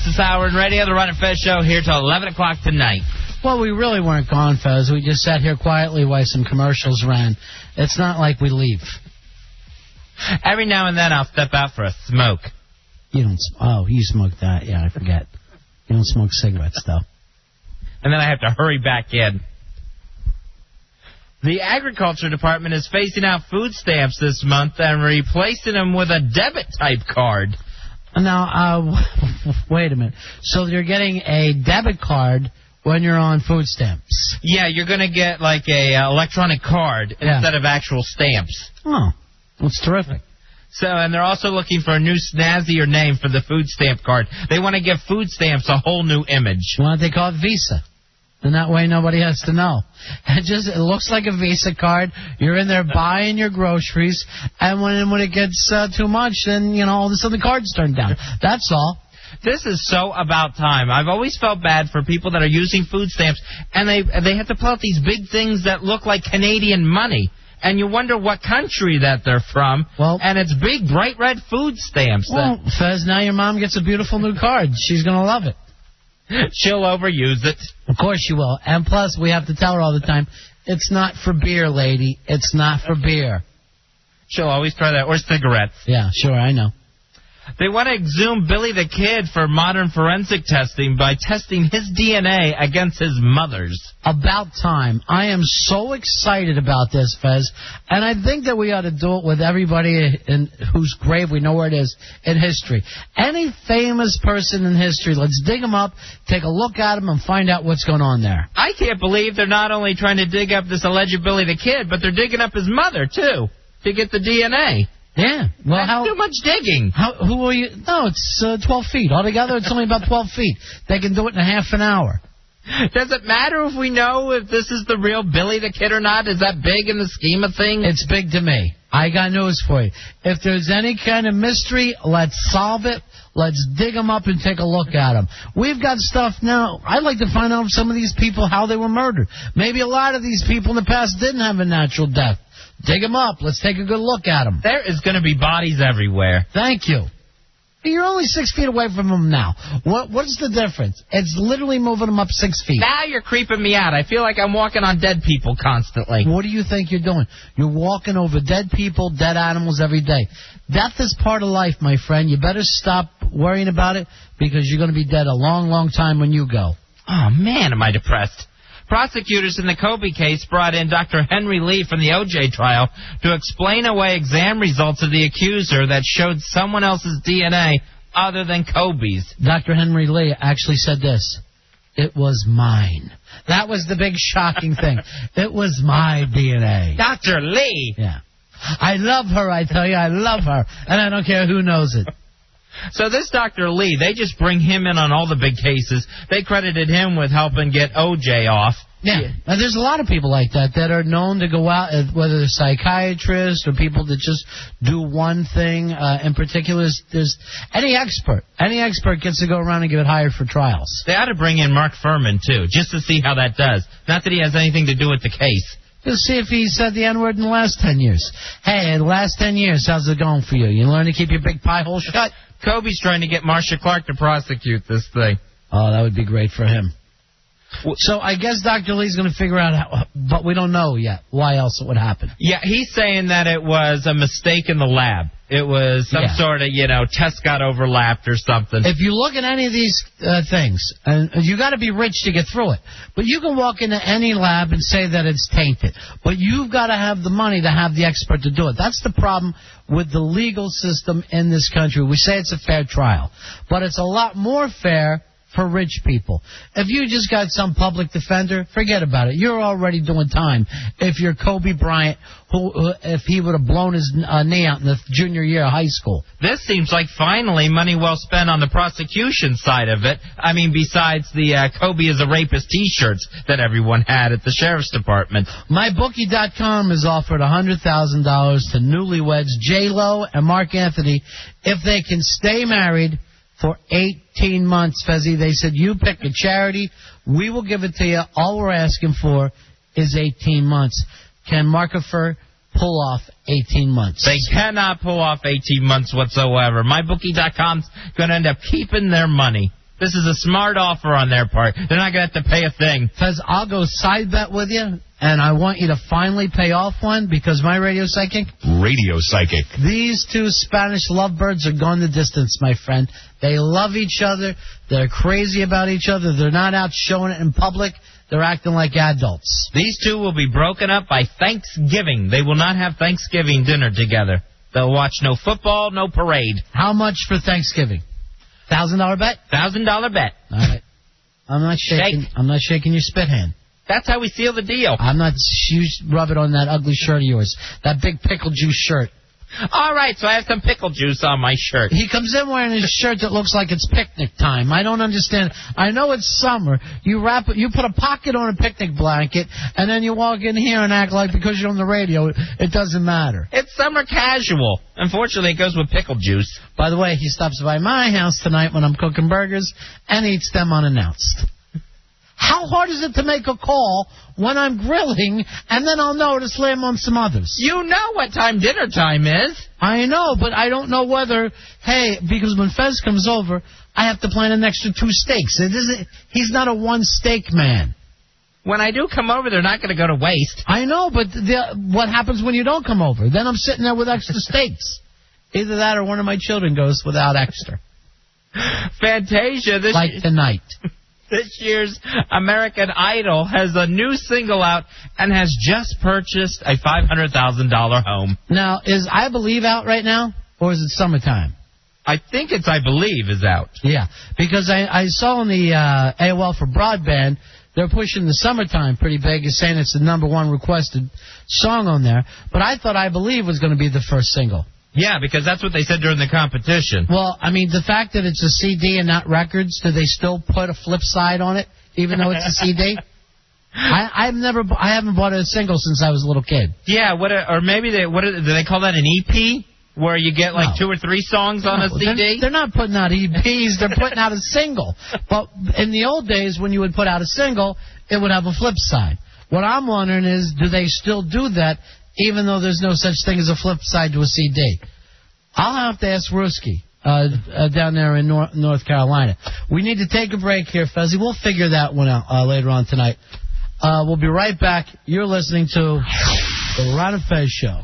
fastest hour in radio, the Ron and Fez show, here till 11 o'clock tonight. Well, we really weren't gone, Fez. We just sat here quietly while some commercials ran. It's not like we leave. Every now and then I'll step out for a smoke. You don't... Oh, you smoke that. Yeah, I forget. You don't smoke cigarettes, though. And then I have to hurry back in. The Agriculture Department is phasing out food stamps this month and replacing them with a debit-type card. Now, wait a minute. So you're getting a debit card when you're on food stamps? Yeah, you're going to get like a electronic card instead of actual stamps. Oh, that's terrific. So, and they're also looking for a new snazzier name for the food stamp card. They want to give food stamps a whole new image. Why don't they call it Visa? And that way nobody has to know. It looks like a Visa card. You're in there buying your groceries, and when it gets too much, then, all of a sudden the card's turned down. That's all. This is so about time. I've always felt bad for people that are using food stamps, and they have to pull out these big things that look like Canadian money. And you wonder what country that they're from. Well, and it's big, bright red food stamps. Well, Fez, now your mom gets a beautiful new card. She's going to love it. She'll overuse it. Of course she will. And plus, we have to tell her all the time, it's not for beer, lady. It's not for beer. She'll always try that. Or cigarettes. Yeah, sure, I know. They want to exhume Billy the Kid for modern forensic testing by testing his DNA against his mother's. About time. I am so excited about this, Fez. And I think that we ought to do it with everybody in whose grave we know where it is in history. Any famous person in history, let's dig them up, take a look at them, and find out what's going on there. I can't believe they're not only trying to dig up this alleged Billy the Kid, but they're digging up his mother, too, to get the DNA. Yeah. Well, that's too much digging. Who are you? No, it's 12 feet. Altogether, it's only about 12 feet. They can do it in a half an hour. Does it matter if we know if this is the real Billy the Kid or not? Is that big in the scheme of things? It's big to me. I got news for you. If there's any kind of mystery, let's solve it. Let's dig them up and take a look at them. We've got stuff now. I'd like to find out from some of these people how they were murdered. Maybe a lot of these people in the past didn't have a natural death. Dig them up. Let's take a good look at them. There is going to be bodies everywhere. Thank you. You're only 6 feet away from them now. What's the difference? It's literally moving them up 6 feet. Now you're creeping me out. I feel like I'm walking on dead people constantly. What do you think you're doing? You're walking over dead people, dead animals every day. Death is part of life, my friend. You better stop worrying about it because you're going to be dead a long, long time when you go. Oh, man, am I depressed. Prosecutors in the Kobe case brought in Dr. Henry Lee from the OJ trial to explain away exam results of the accuser that showed someone else's DNA other than Kobe's. Dr. Henry Lee actually said this. It was mine. That was the big shocking thing. It was my DNA. Dr. Lee! Yeah. I love her, I tell you. I love her. And I don't care who knows it. So this Dr. Lee, they just bring him in on all the big cases. They credited him with helping get OJ off. Yeah. Now, there's a lot of people like that are known to go out, whether they're psychiatrists or people that just do one thing. In particular, there's any expert. Any expert gets to go around and get hired for trials. They ought to bring in Mark Furman, too, just to see how that does. Not that he has anything to do with the case. Let's see if he said the N-word in the last 10 years. Hey, in the last 10 years, how's it going for you? You learn to keep your big pie hole shut? Kobe's trying to get Marcia Clark to prosecute this thing. Oh, that would be great for him. So I guess Dr. Lee's going to figure out how, but we don't know yet why else it would happen. Yeah, he's saying that it was a mistake in the lab. It was some sort of, test got overlapped or something. If you look at any of these things, and you got to be rich to get through it, but you can walk into any lab and say that it's tainted. But you've got to have the money to have the expert to do it. That's the problem with the legal system in this country. We say it's a fair trial, but it's a lot more fair for rich people. If you just got some public defender, forget about it. You're already doing time. If you're Kobe Bryant, who if he would have blown his knee out in the junior year of high school. This seems like finally money well spent on the prosecution side of it. I mean, besides the Kobe is a rapist T-shirts that everyone had at the sheriff's department. MyBookie.com has offered $100,000 to newlyweds J-Lo and Mark Anthony if they can stay married for 18 months, Fezzi. They said, you pick a charity. We will give it to you. All we're asking for is 18 months. Can Markifer pull off 18 months? They cannot pull off 18 months whatsoever. MyBookie.com's going to end up keeping their money. This is a smart offer on their part. They're not going to have to pay a thing. Fez, I'll go side bet with you, and I want you to finally pay off one because my radio psychic. These two Spanish lovebirds are going the distance, my friend. They love each other. They're crazy about each other. They're not out showing it in public. They're acting like adults. These two will be broken up by Thanksgiving. They will not have Thanksgiving dinner together. They'll watch no football, no parade. How much for Thanksgiving? $1,000 bet? $1,000 bet. All right. I'm not shaking your spit hand. That's how we seal the deal. I'm not. You rub it on that ugly shirt of yours. That big pickle juice shirt. All right, so I have some pickle juice on my shirt. He comes in wearing his shirt that looks like it's picnic time. I don't understand. I know it's summer. You wrap it. You put a pocket on a picnic blanket, and then you walk in here and act like because you're on the radio, it doesn't matter. It's summer casual. Unfortunately, it goes with pickle juice. By the way, he stops by my house tonight when I'm cooking burgers and eats them unannounced. How hard is it to make a call when I'm grilling, and then I'll know to slam on some others? You know what time dinner time is. I know, but I don't know whether, because when Fez comes over, I have to plan an extra 2 steaks. He's not a one-steak man. When I do come over, they're not going to go to waste. I know, but what happens when you don't come over? Then I'm sitting there with extra steaks. Either that or one of my children goes without extra. Fantasia. Like tonight. This year's American Idol has a new single out and has just purchased a $500,000 home. Now, is I Believe out right now, or is it Summertime? I think it's I Believe is out. Yeah, because I saw on the AOL for broadband, they're pushing the Summertime pretty big, is saying it's the #1 requested song on there. But I thought I Believe was going to be the first single. Yeah, because that's what they said during the competition. Well, I mean, the fact that it's a CD and not records, do they still put a flip side on it, even though it's a CD? I haven't bought a single since I was a little kid. Yeah, or maybe do they call that an EP, where you get like 2 or 3 songs on a CD? They're not putting out EPs. They're putting out a single. But in the old days, when you would put out a single, it would have a flip side. What I'm wondering is, do they still do that, even though there's no such thing as a flip side to a CD? I'll have to ask Ruski down there in North Carolina. We need to take a break here, Fezzy. We'll figure that one out later on tonight. We'll be right back. You're listening to the Ron and Fez Show.